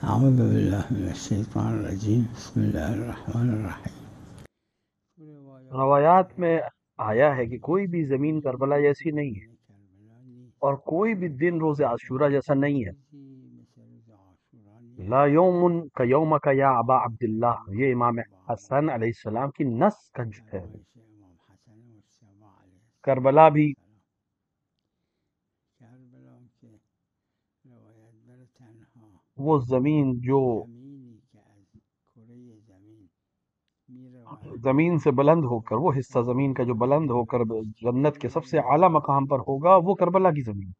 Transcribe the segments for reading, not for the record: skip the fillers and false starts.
اعوذ باللہ من الشیطان الرجیم بسم اللہ الرحمن الرحیم۔ روایات میں آیا ہے کہ کوئی بھی زمین کربلا جیسی نہیں ہے اور کوئی بھی دن روز عاشورہ جیسا نہیں ہے۔ لا یوم کا یوم کا یا ابا عبداللہ، یہ امام حسن علیہ السلام کی نص کا ہے۔ کربلا بھی وہ زمین جو زمین سے بلند ہو کر، وہ حصہ زمین کا جو بلند ہو کر جنت کے سب سے اعلیٰ مقام پر ہوگا، وہ کربلا کی زمین۔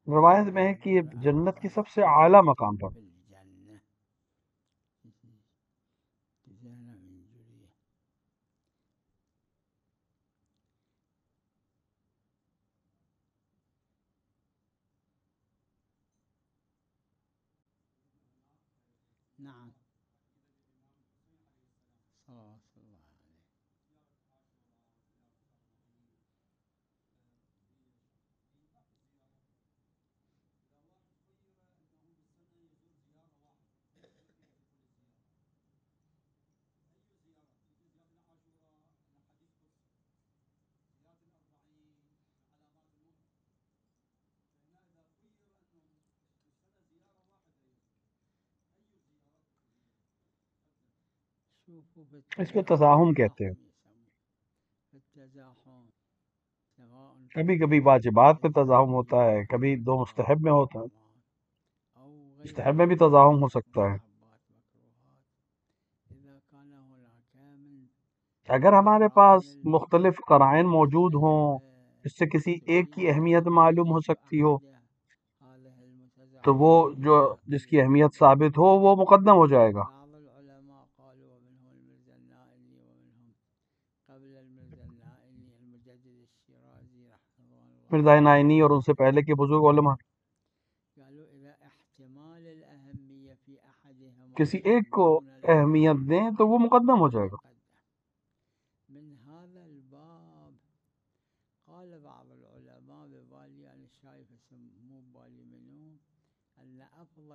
روایت میں ہے کہ یہ جنت کی سب سے اعلیٰ مقام پر۔ نعم صلوات اللہ علیہ۔ اس کو تزاحم کہتے ہیں۔ کبھی کبھی واجبات پہ تزاحم ہوتا ہے، کبھی دو مستحب میں ہوتا ہے، مستحب میں بھی تزاحم ہو سکتا ہے۔ اگر ہمارے پاس مختلف قرائن موجود ہوں جس سے کسی ایک کی اہمیت معلوم ہو سکتی ہو، تو وہ جو جس کی اہمیت ثابت ہو وہ مقدم ہو جائے گا۔ مرزا نائینی اور ان سے پہلے کے بزرگ علماء کسی ایک کو اہمیت دیں تو وہ مقدم ہو جائے گا۔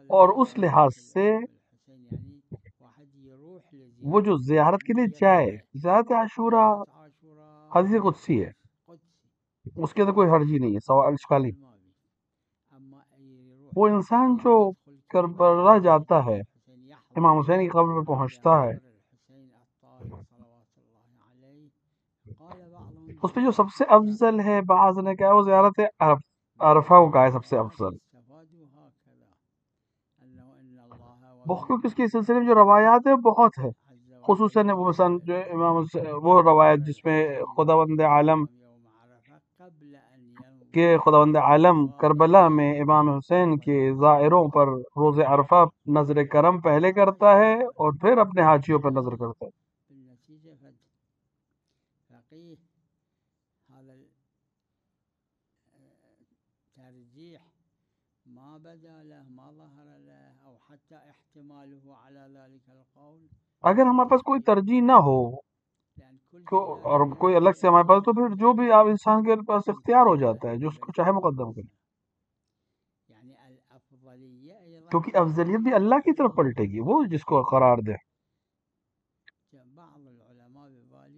اور اس لحاظ سے وہ جو زیارت کے لیے جائے، زیارت عاشورہ حدیث قدسی ہے، اس کے اندر کوئی حرجی نہیں ہے، سوال اشکالی۔ وہ انسان جو کربلا جاتا ہے، امام حسین کی قبر پر پہنچتا ہے، اس پہ جو سب سے افضل ہے، بعض نے کہا وہ زیارت عرفہ کو کہا ہے سب سے افضل، کیونکہ اس کے سلسلے میں جو روایات ہیں بہت ہے، خصوصاً مثلا جو امام وہ روایت جس میں خداوند عالم خداوند عالم کربلا میں امام حسین کے زائروں پر روز عرفہ نظر کرم پہلے کرتا ہے اور پھر اپنے حاجیوں پر نظر کرتا ہے۔ اگر ہمارے پاس کوئی ترجیح نہ ہو اور کوئی الگ سے ہمارے پاس، تو پھر جو بھی آپ انسان کے پاس اختیار ہو جاتا ہے جو اس کو چاہے مقدم کرے، کیونکہ افضلیت بھی اللہ کی طرف پلٹے گی، وہ جس کو قرار دے۔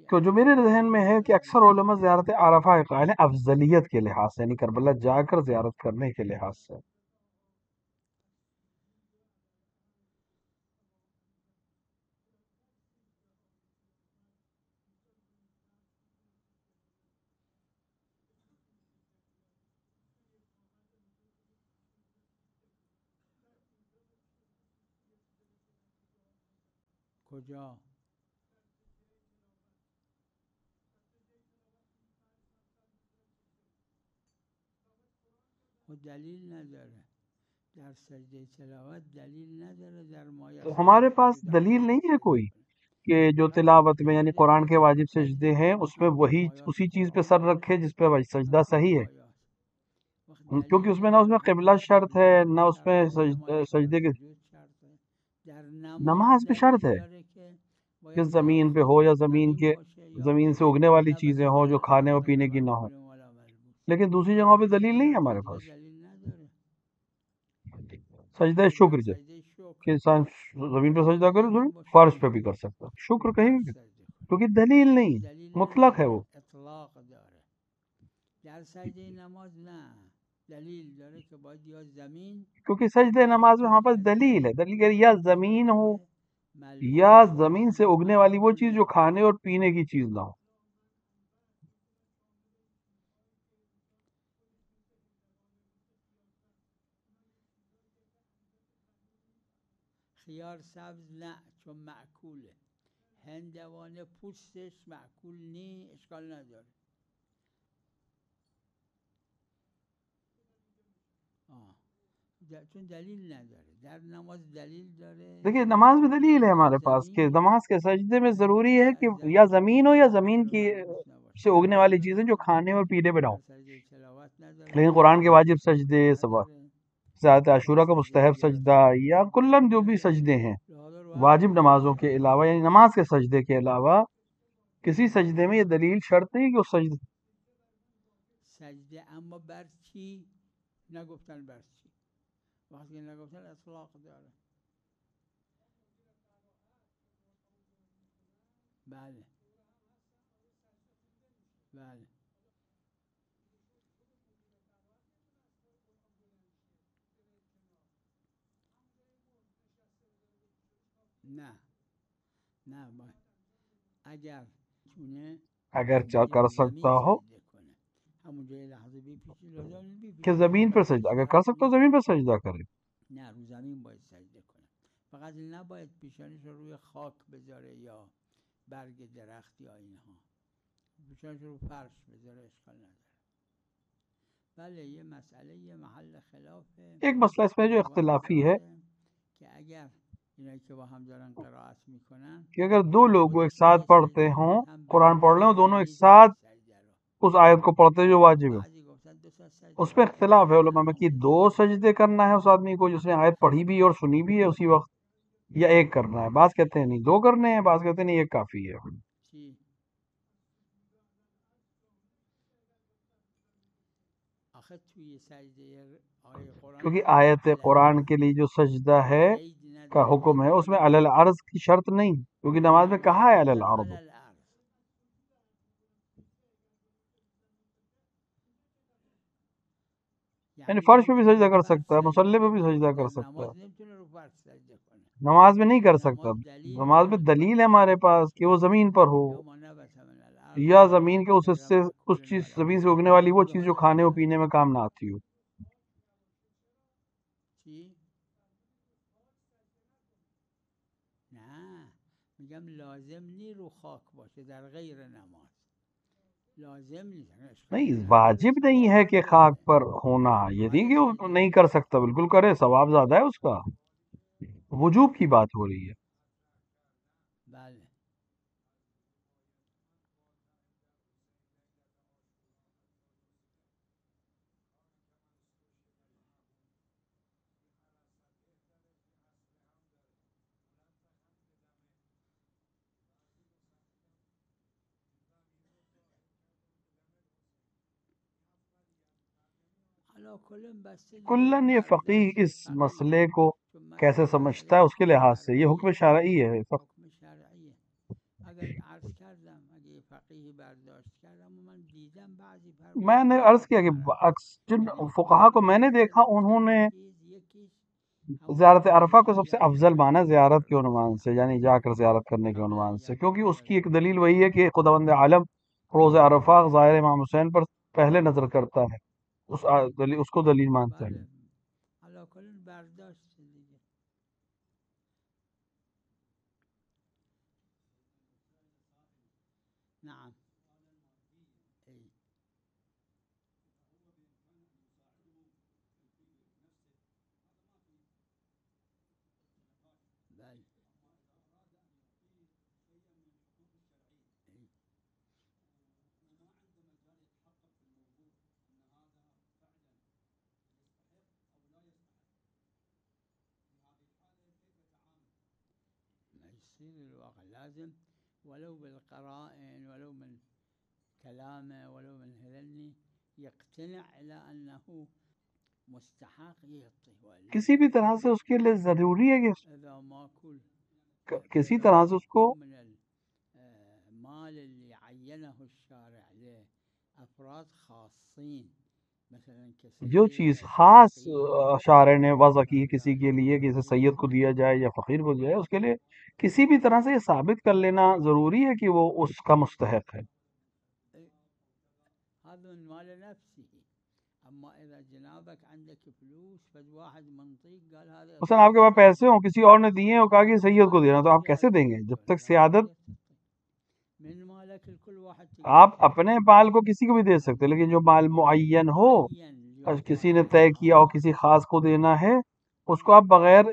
تو جو میرے ذہن میں ہے کہ اکثر علماء زیارت عرفہ کے قائل ہیں افضلیت کے لحاظ سے، یعنی کربلا جا کر زیارت کرنے کے لحاظ سے۔ تو ہمارے پاس دلیل نہیں ہے کوئی کہ جو تلاوت میں یعنی قرآن کے واجب سجدے ہیں اس میں وہی اسی چیز پہ سر رکھے جس پہ سجدہ صحیح ہے۔ کیونکہ اس میں نہ اس میں قبلہ شرط ہے، نہ اس میں سجدے کی نماز پہ شرط ہے کہ زمین پہ ہو یا زمین سے اگنے والی چیزیں ہوں جو کھانے اور پینے کی نہ ہو، لیکن دوسری جگہوں پہ دلیل نہیں ہے ہمارے پاس۔ سجدہ شکر جو کہ انسان زمین پہ سجدہ کرے ضرور فرش پہ بھی کر سکتا ہے، شکر کہیں بھی، کیونکہ دلیل نہیں، مطلق ہے وہ۔ کیونکہ سجدہ نماز میں ہمارے پاس دلیل ہے، دلیل یا زمین ہو یا زمین سے اگنے والی وہ چیز جو کھانے اور پینے کی چیز نہ ہو۔ دیکھیے نماز میں دلیل ہے ہمارے پاس کہ نماز کے سجدے میں ضروری ہے کہ یا زمین ہو یا زمین کی سے اگنے والی چیزیں جو کھانے اور پینے پہ نہ ہو، لیکن قرآن کے واجب سجدے، ذات عاشورہ کا مستحب سجدہ یا کلن جو بھی سجدے ہیں واجب نمازوں کے علاوہ، یعنی نماز کے سجدے کے علاوہ کسی سجدے میں یہ دلیل شرط نہیں کہ اس سجدے اگر کر سکتا ہو کہ زمین پر سجدہ، اگر کر سکتا ہو زمین پر سجدہ کرے۔ ایک مسئلہ اس میں جو اختلافی ہے کہ اگر دو لوگ ایک ساتھ پڑھتے ہوں، قرآن پڑھ لیں اور دونوں ایک ساتھ اس آیت کو پڑھتے جو واجب ہے، اس پہ اختلاف ہے علماء میں کہ دو سجدے کرنا ہے اس آدمی کو جس نے آیت پڑھی بھی اور سنی بھی ہے اسی وقت، یا ایک کرنا ہے۔ بعض کہتے ہیں نہیں دو کرنے ہیں، بعض کہتے ہیں نہیں ایک کافی ہے، کیونکہ آیت قرآن کے لیے جو سجدہ ہے کا حکم ہے اس میں علی العرض کی شرط نہیں، کیونکہ نماز میں کہا ہے علی العرض، یعنی فرش پہ بھی سجدہ کر سکتا ہے، مصلی پہ بھی سجدہ کر سکتا ہے، نماز میں نہیں کر سکتا۔ نماز میں دلیل ہے ہمارے پاس کہ وہ زمین پر ہو یا زمین کے اس حصے، اس چیز زمین سے اگنے والی وہ چیز جو کھانے اور پینے میں کام نہ آتی ہو۔ نہیں واجب نہیں ہے کہ خاک پر ہونا، یہ نہیں کہ وہ نہیں کر سکتا، بالکل کرے، ثواب زیادہ ہے اس کا، وجوب کی بات ہو رہی ہے۔ کلن یہ فقیہ اس مسئلے کو کیسے سمجھتا ہے اس کے لحاظ سے یہ حکم شرعی ہے۔ میں نے عرض کیا کہ جن فقہا کو میں نے دیکھا انہوں نے زیارت عرفہ کو سب سے افضل مانا زیارت کے عنوان سے، یعنی جا کر زیارت کرنے کے عنوان سے، کیونکہ اس کی ایک دلیل وہی ہے کہ خداوند عالم روز عرفہ ظاہر امام حسین پر پہلے نظر کرتا ہے، اس کو دلیل مانتے ہیں۔ تفصيل الواقع، لازم ولو بالقرائن ولو من كلامه ولو من هذني يقتنع إلى أنه مستحق يعطي، کسی بھی طرح سے اس کے لیے ضروری ہے کہ إذا ما كل کسی طرح سے اس کو من المال اللي عينه الشارع لأفراد خاصين مثلا جو چیز خاص شارع نے وضع کی ہے کسی کے لیے کہ اسے سید کو دیا جائے یا فقیر کو دیا جائے، اس کے لیے کسی بھی طرح سے یہ ثابت کر لینا ضروری ہے کہ وہ اس کا مستحق ہے. هذا من مال نفسه. اما اذا جنابك عندك فلوس فد واحد منطق قال هذا مثلا آپ کے پاس پیسے ہوں، کسی اور نے دیے ہیں اور کہا کہ سید کو دینا، تو آپ کیسے دیں گے جب تک سیادت؟ من مالك الكل واحد آپ اپنے مال کو کسی کو بھی دے سکتے، لیکن جو مال معین ہو اور کسی نے طے کیا ہو کسی خاص کو دینا ہے، اس کو آپ بغیر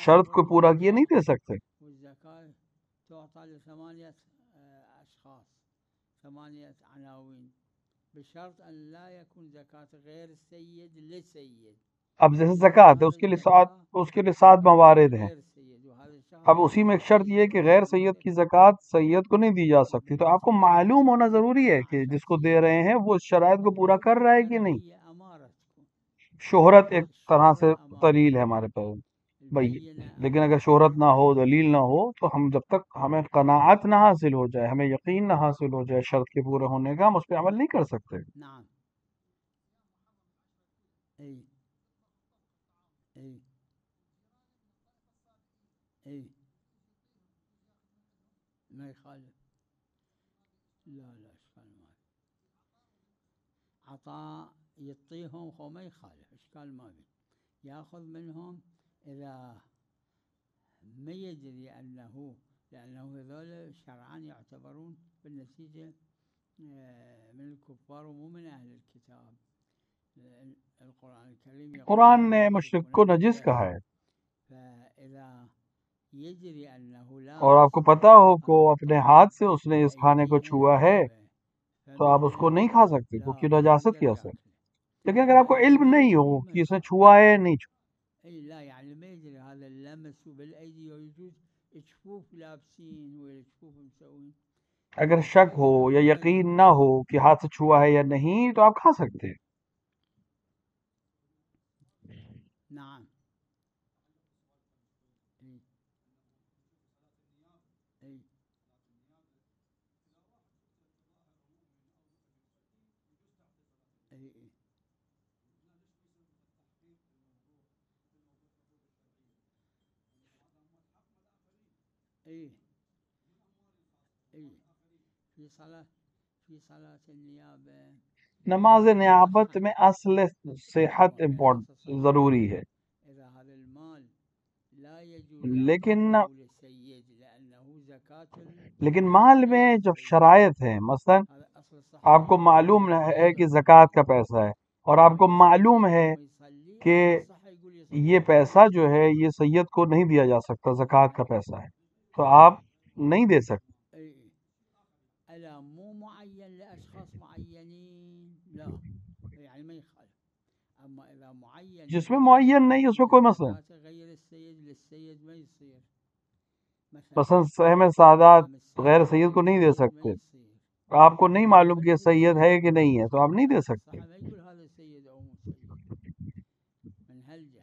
شرط کو پورا کیے نہیں دے سکتے. والزكاة تعطى لثمانية أشخاص، 8 عناوين، بشرط أن لا يكون زكاة غير السيد لسيد. اب جیسے زکوٰۃ ہے، اس کے لیے 7 موارد ہیں. اب اسی میں ایک شرط یہ ہے کہ غیر سید کی زکوٰۃ سید کو نہیں دی جا سکتی. تو آپ کو معلوم ہونا ضروری ہے کہ جس کو دے رہے ہیں وہ اس شرائط کو پورا کر رہا ہے کہ نہیں. شہرت ایک طرح سے دلیل ہے ہمارے پاس بھائی، لیکن اگر شہرت نہ ہو، دلیل نہ ہو، تو ہم جب تک ہمیں قناعت نہ حاصل ہو جائے، ہمیں یقین نہ حاصل ہو جائے شرط کے پورے ہونے کا، ہم اس پہ عمل نہیں کر سکتے. نعم. اي اي اي ما يخالف. لا اشكال ما عطاء يعطيهم هو ما يخالف، اشكال ما بي، ياخذ منهم اذا ما يدري انه، لانه هذول شرعان يعتبرون بالنتيجه من الكفار ومو من اهل الكتاب. القرآن الكريم قرآن نے مشرک کو نجس کہا ہے، اور آپ کو پتا ہو کہ اپنے ہاتھ سے اس نے اس کھانے کو چھوا ہے تو آپ اس کو نہیں کھا سکتے کیونکہ نجاست کی اثر. لیکن اگر آپ کو علم نہیں ہو کہ اس نے چھوا ہے نہیں چھوا، لا يعني ما يدري هذا اللمس بالايدي ويجوز جفوف لابسين والجفوف مسوين، اگر شک ہو یا یقین نہ ہو کہ ہاتھ سے چھوا ہے یا نہیں تو آپ کھا سکتے ہیں. نعم. في صلاة النيابة، نماز نیابت میں اصل صحت ضروری ہے، لیکن مال میں جب شرائط ہیں، مثلا آپ کو معلوم ہے کہ زکوٰۃ کا پیسہ ہے اور آپ کو معلوم ہے کہ یہ پیسہ جو ہے یہ سید کو نہیں دیا جا سکتا، زکوٰۃ کا پیسہ ہے، تو آپ نہیں دے سکتے. مو معين لأشخاص معينين لا يعني ما يخالف. اما اذا معين جس میں معین نہیں اس میں کوئی مسئلہ نہیں. غير السيد للسيد ما يصير. مثلا سہم سادات غیر سید کو نہیں دے سکتے، آپ کو نہیں معلوم کہ سید ہے کہ نہیں ہے تو آپ نہیں دے سکتے.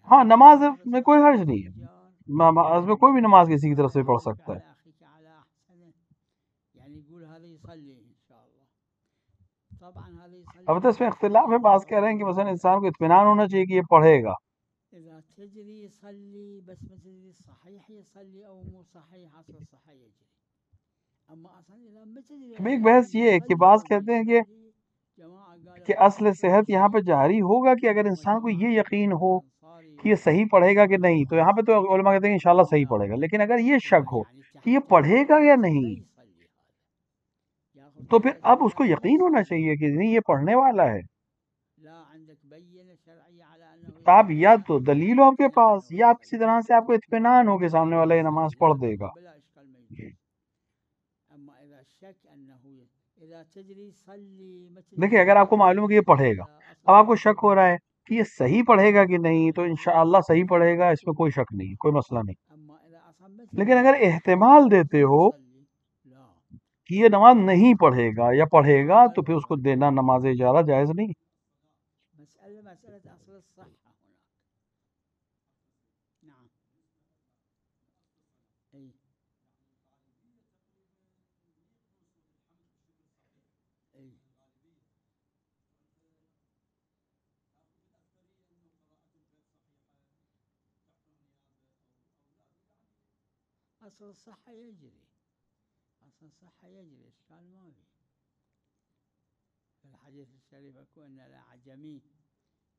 ہاں نماز میں کوئی حرج نہیں ہے، نماز میں کوئی بھی نماز کسی کی طرف سے پڑھ سکتا ہے. اب تو اس میں اختلاف ہے، بعض کہہ رہے ہیں کہ مثلا انسان کو اطمینان ہونا چاہیے کہ یہ پڑھے گا. ایک بحث یہ ہے کہ بعض کہتے ہیں کہ اصل صحت یہاں پہ جاری ہوگا کہ اگر انسان کو یہ یقین ہو کہ یہ صحیح پڑھے گا کہ نہیں، تو یہاں پہ تو علماء کہتے ہیں کہ انشاءاللہ صحیح پڑھے گا. لیکن اگر یہ شک ہو کہ یہ پڑھے گا یا نہیں تو پھر اب اس کو یقین ہونا چاہیے کہ نہیں یہ پڑھنے والا ہے. آپ یا تو دلیل ہو آپ کے پاس، یا آپ کسی طرح سے آپ کو اطمینان ہو کہ سامنے والا یہ نماز پڑھ دے گا. دیکھیں اگر آپ کو معلوم ہے کہ یہ پڑھے گا، اب آپ کو شک ہو رہا ہے کہ یہ صحیح پڑھے گا کہ نہیں، تو انشاءاللہ صحیح پڑھے گا، اس میں کوئی شک نہیں، کوئی مسئلہ نہیں. لیکن اگر احتمال دیتے ہو کہ یہ نماز نہیں پڑھے گا یا پڑھے گا تو پھر اس کو دینا نماز اجارہ جائز نہیں. مسألة أصل الصحة هناك. نعم. أي. أي. أصل الصحة يجري. أصل الصحة يجري إشكال ما في. في الحديث الشريف يقول أن الأعجمي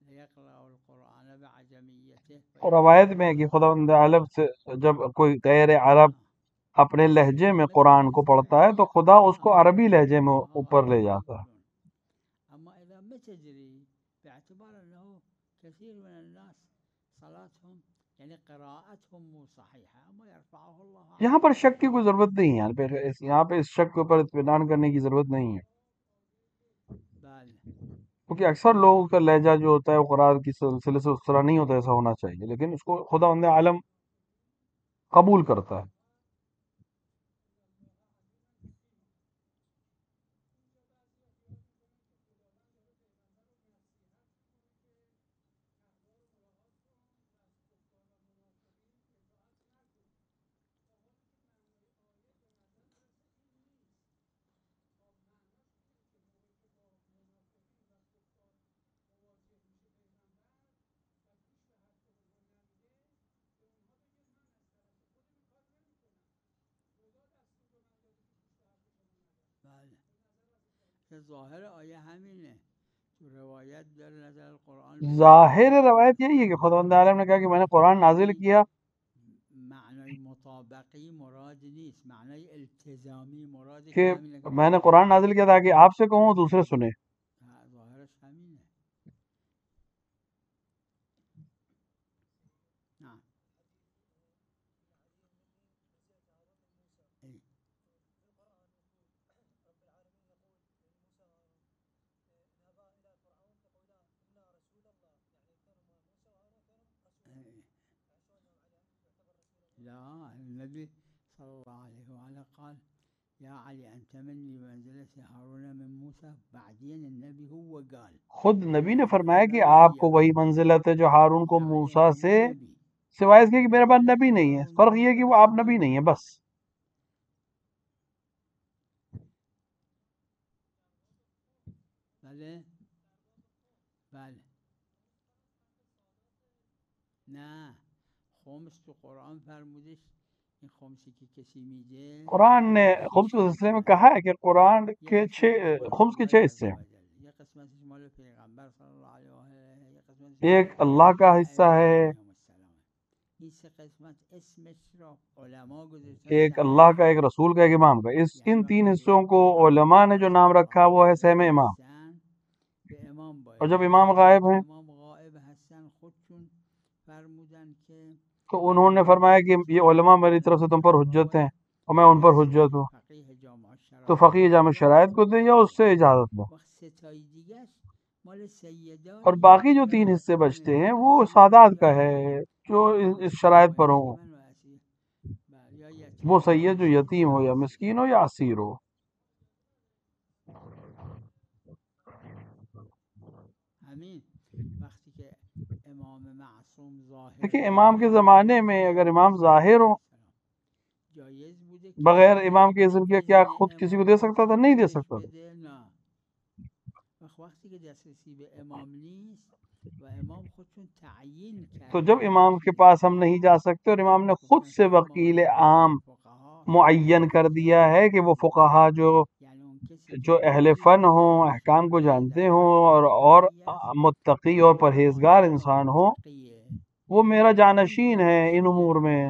ليقرأ القرآن بعجميته. اور روایت میں ہے کہ خداوند عالم سے جب کوئی غیر عرب اپنے لہجے میں قرآن کو پڑھتا ہے تو خدا اس کو عربی لہجے میں اوپر لے جاتا ہے. أما إذا ما تجري باعتبار أنه كثير من الناس صلاتهم يعني قراءتهم مو صحيحة أما يرفعه الله. یہاں پر شک کی کوئی ضرورت نہیں ہے. یہاں پہ اس شک کے اوپر اطمینان کرنے کی ضرورت نہیں ہے، کیونکہ اکثر لوگوں کا لہجہ جو ہوتا ہے وہ قرآن کی سلسلے سے اس طرح نہیں ہوتا. ایسا ہونا چاہیے، لیکن اس کو خداوند عالم قبول کرتا ہے. ظاہر آیہ همینه تو روایت در نظر القرآن ظاہر روایت یہی ہے کہ خداوند عالم نے کہا کہ میں نے قرآن نازل کیا. معنی مطابقی مراد نیست، معنی التزامی مراد کہ میں نے قرآن نازل کیا تاکہ آپ سے کہوں دوسرے سنیں. ظاہرش همینه. نعم. لا، النبي صلى الله عليه وآله قال يا علي أنت مني بمنزلة هارون من موسى. بعدين النبي هو قال، خود نبی نے فرمایا کہ آپ کو وہی منزلت ہے جو ہارون کو موسیٰ سے، سوائے اس کے کہ میرے پاس نبی نہیں ہے. فرق یہ ہے کہ وہ آپ نبی نہیں ہیں بس. بله بله نه خمس تو قرآن فرمودش این خمسی که کسی میده. قرآن نے خمس کے سلسلے میں کہا ہے کہ قرآن کے خمس کے 6 حصے ہیں. یہ قسمتش مال پیغمبر صلی اللہ علیہ وآلہ، یہ قسمتش ایک اللہ کا حصہ ہے، این سه قسمت اسمش را علما گذاشتن. ایک اللہ کا، ایک رسول کا، ایک امام کا. ان 3 حصوں کو علماء نے جو نام رکھا وہ ہے سہم امام. اور جب امام غائب ہیں تو انہوں نے فرمایا کہ یہ علماء میری طرف سے تم پر حجت ہیں اور میں ان پر حجت ہوں، تو فقیہ جامع شرائط کو دیں یا اس سے اجازت لو. اور باقی جو 3 حصے بچتے ہیں وہ سادات کا ہے جو اس شرائط پر ہوں، وہ سید جو یتیم ہو یا مسکین ہو یا اسیر ہو. دیکھیں امام کے زمانے میں اگر امام ظاہر ہو بغیر امام کے اذن کے کیا خود کسی کو دے سکتا تھا؟ نہیں دے سکتا تھا. تو جب امام کے پاس ہم نہیں جا سکتے اور امام نے خود سے وکیل عام معین کر دیا ہے کہ وہ فقہا جو اہل فن ہوں، احکام کو جانتے ہوں اور متقی اور پرہیزگار انسان ہوں، وہ میرا جانشین ہے ان امور میں،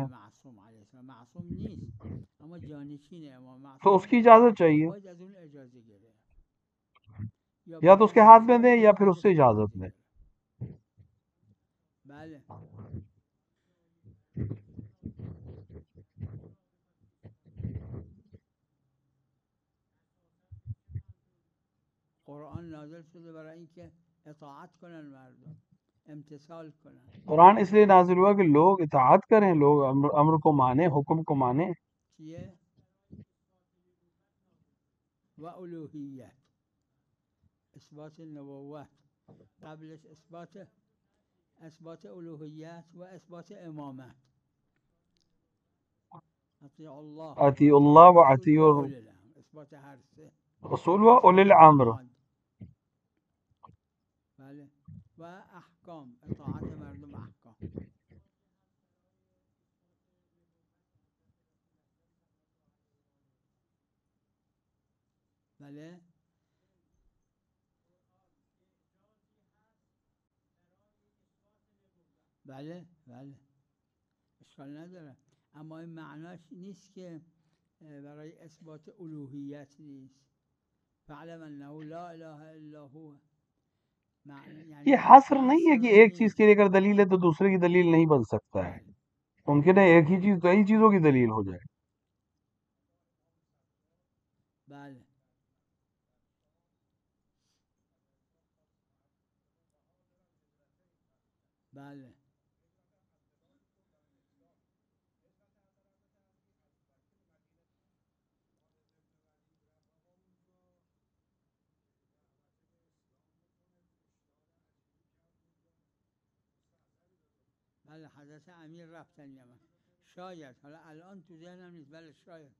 تو اس کی اجازت چاہیے. یا تو اس کے ہاتھ میں دیں یا پھر اس سے اجازت لیں. قرآن نازل شده برای اینکه اطاعت کنن مردم. امتثال کنن. قرآن اس لیے نازل ہوا کہ لوگ اطاعت کریں، لوگ امر کو مانیں، حکم کو مانیں. چیه؟ و الوهیت، اثبات نبوت، قبلش اثبات الوهیت و اثبات امامت. اطیع الله اطیع اللہ و الرسول اطیع و اولی الامر، اثبات هر سه. الرسول و اولی الامر. بله. و احکام، اطاعت مردم احکام. بله. بله بله اشکال نداره، اما این معناش نیست که برای اثبات الوهیت نیست. فعلم انه لا اله الا هو. یہ حصر نہیں ہے کہ ایک چیز کے لیے اگر دلیل ہے تو دوسرے کی دلیل نہیں بن سکتا ہے. ممکن ہے ایک ہی چیز کئی چیزوں کی دلیل ہو جائے. بله. بله. بله حضرت امیر رفتن یمن، شاید، حالا الان تو ذهنم نیست، بله شاید.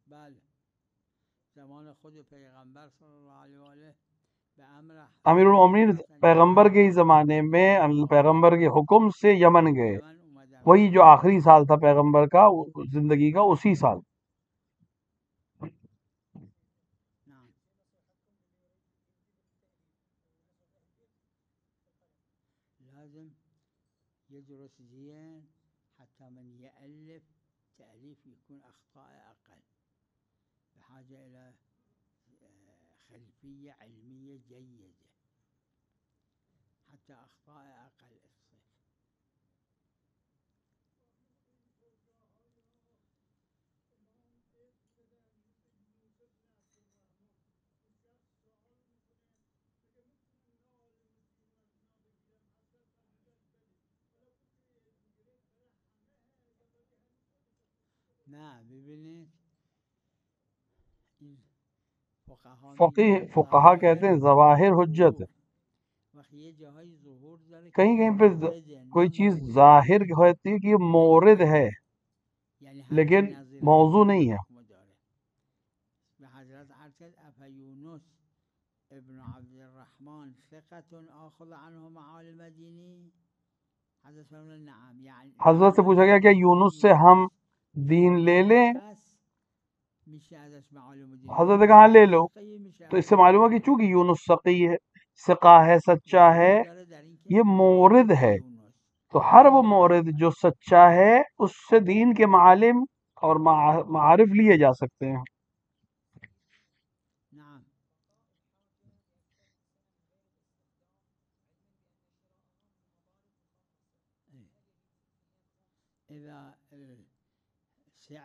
بله زمان خود پیغمبر صلی اللہ علیہ وآلہ به امر امیر المومنین پیغمبر کے ہی زمانے میں پیغمبر کے حکم سے یمن گئے، وہی جو آخری سال تھا پیغمبر کا زندگی کا، اسی سال. لازم يدرس زين حتى من يألف تأليف يكون أخطاء أقل، بحاجة إلى خلفية علمية جيدة حتى أخطاء أقل تصير. نه ببینید این فقہا کہتے ہیں ظواہر حجت ہے. کہیں کہیں پہ کوئی چیز ظاہر ہوتی ہے کہ یہ مورد ہے لیکن موضوع نہیں ہے. حضرت عرض افیونس ابن عبد الرحمن ثقة آخذ عنه معالم دینی. حضرت فرمودن نعم. یعنی حضرت سے پوچھا گیا کہ یونس سے ہم دین لے لیں؟ حضرت نے کہا لے لو. تو اس سے معلوم ہے کہ چونکہ یونس سقی ہے، ثقہ ہے، سچا ہے، یہ مورد ہے، تو ہر وہ مورد جو سچا ہے اس سے دین کے معالم اور معارف لیے جا سکتے ہیں.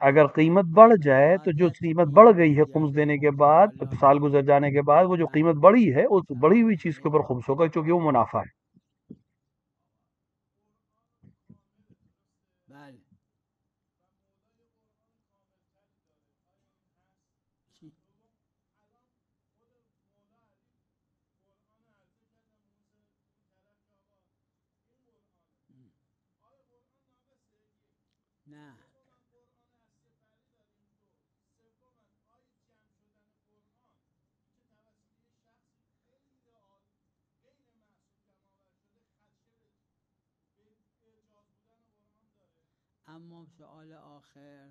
اگر قیمت بڑھ جائے تو جو قیمت بڑھ گئی ہے خمس دینے کے بعد، سال گزر جانے کے بعد، وہ جو قیمت بڑھی ہے اس بڑھی ہوئی چیز کے اوپر خمس ہوگا کیونکہ وہ منافع ہے. نه اما سوال آخر،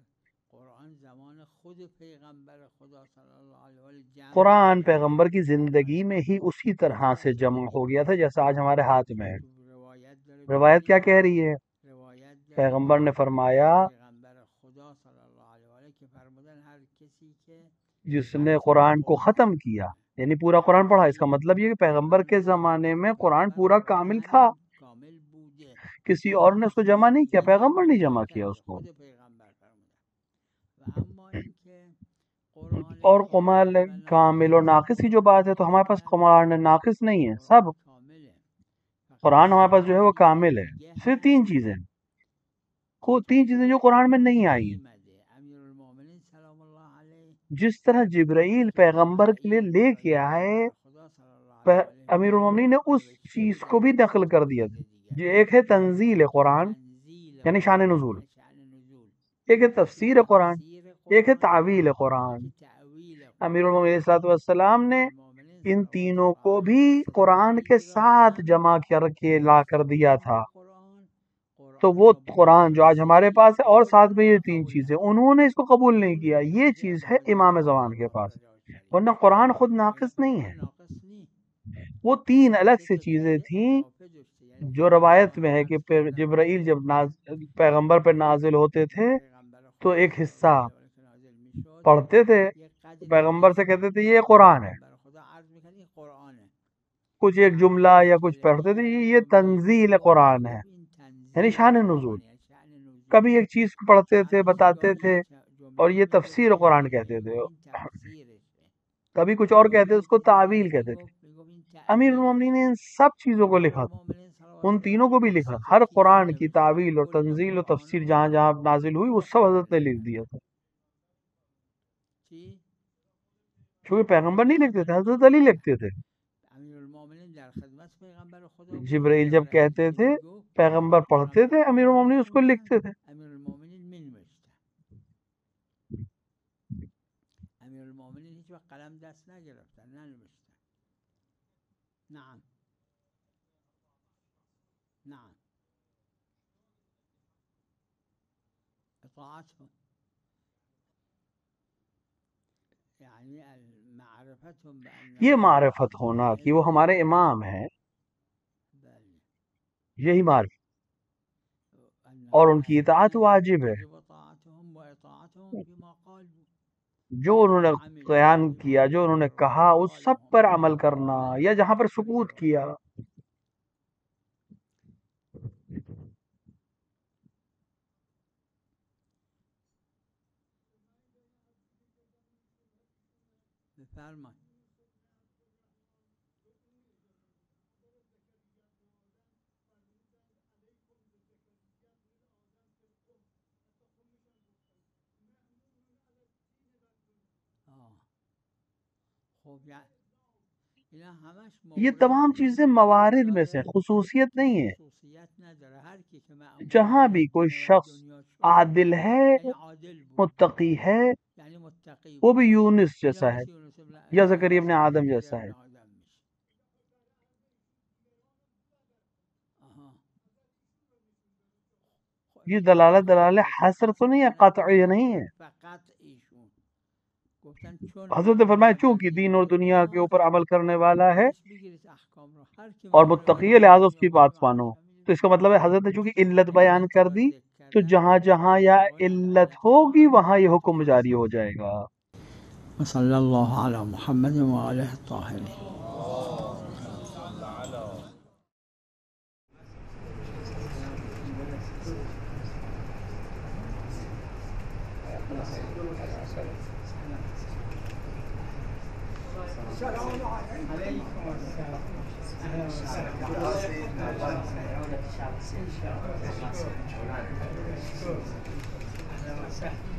قرآن زمان خود پیغمبر خدا صلی اللہ علیہ وسلم، قرآن پیغمبر کی زندگی میں ہی اسی طرح سے جمع ہو گیا تھا جیسا آج ہمارے ہاتھ میں ہے. روایت کیا کہہ رہی ہے؟ پیغمبر نے فرمایا جس نے قرآن کو ختم کیا، یعنی پورا قرآن پڑھا. اس کا مطلب یہ کہ پیغمبر کے زمانے میں قرآن پورا کامل تھا، کسی اور نے اس کو جمع نہیں کیا، پیغمبر نے جمع کیا اس کو. اور قرآن کامل اور ناقص کی جو بات ہے تو ہمارے پاس قرآن ناقص نہیں ہے، سب قرآن ہمارے پاس جو ہے وہ کامل ہے. صرف تین چیزیں جو قرآن میں نہیں آئی ہیں. جس طرح جبرائیل پیغمبر کے لیے لے کے آئے، امیر المومنین نے اس چیز کو بھی نقل کر دیا تھا. جو ایک ہے تنزیل قرآن یعنی شان نزول، ایک ہے تفسیر قرآن، ایک ہے تعویل قرآن. امیر المومنین علیہ الصلوۃ والسلام نے ان تینوں کو بھی قرآن کے ساتھ جمع کر کے لا کر دیا تھا. تو وہ قرآن جو آج ہمارے پاس ہے اور ساتھ میں یہ تین چیزیں، انہوں نے اس کو قبول نہیں کیا. یہ چیز ہے امام زمان کے پاس، ورنہ قرآن خود ناقص نہیں ہے. وہ تین الگ سے چیزیں تھیں. جو روایت میں ہے کہ جبرائیل جب پیغمبر پہ نازل ہوتے تھے تو ایک حصہ پڑھتے تھے، پیغمبر سے کہتے تھے یہ قرآن ہے، کچھ ایک جملہ یا کچھ پڑھتے تھے یہ تنزیل قرآن ہے یعنی شان نزول. کبھی ایک چیز پڑھتے تھے بتاتے تھے اور یہ تفسیر قرآن کہتے تھے، کبھی کچھ اور کہتے تھے، اس کو تعویل کہتے تھے. امیر المومنین نے ان سب چیزوں کو لکھا تھا، ان تینوں کو بھی لکھا. ہر قرآن کی تعویل اور تنزیل اور تفسیر جہاں جہاں نازل ہوئی وہ سب حضرت نے لکھ دیا تھا. چونکہ پیغمبر نہیں لکھتے تھے، حضرت علی لکھتے تھے. جبرائیل جب کہتے تھے پیغمبر پڑھتے تھے، امیر المومنین اس کو لکھتے تھے. یہ معرفت ہونا کہ وہ ہمارے امام ہیں، یہی معرفت، اور ان کی اطاعت واجب ہے. جو انہوں نے بیان کیا، جو انہوں نے کہا، اس سب پر عمل کرنا، یا جہاں پر سکوت کیا. یہ تمام چیزیں موارد میں سے خصوصیت نہیں ہے. جہاں بھی کوئی شخص عادل ہے، متقی ہے، وہ بھی یونس جیسا ہے یا زکریا ابن آدم جیسا ہے. یہ دلالت حصر تو نہیں ہے، قطعی نہیں ہے. حضرت نے فرمایا چونکہ دین اور دنیا کے اوپر عمل کرنے والا ہے اور متقی ہے لہٰذا اس کی بات مانو. تو اس کا مطلب ہے حضرت نے چونکہ علت بیان کر دی تو جہاں جہاں یا علت ہوگی وہاں یہ حکم جاری ہو جائے گا. صلی اللہ علی محمد وآلہ الطاہرین. السلام علیکم.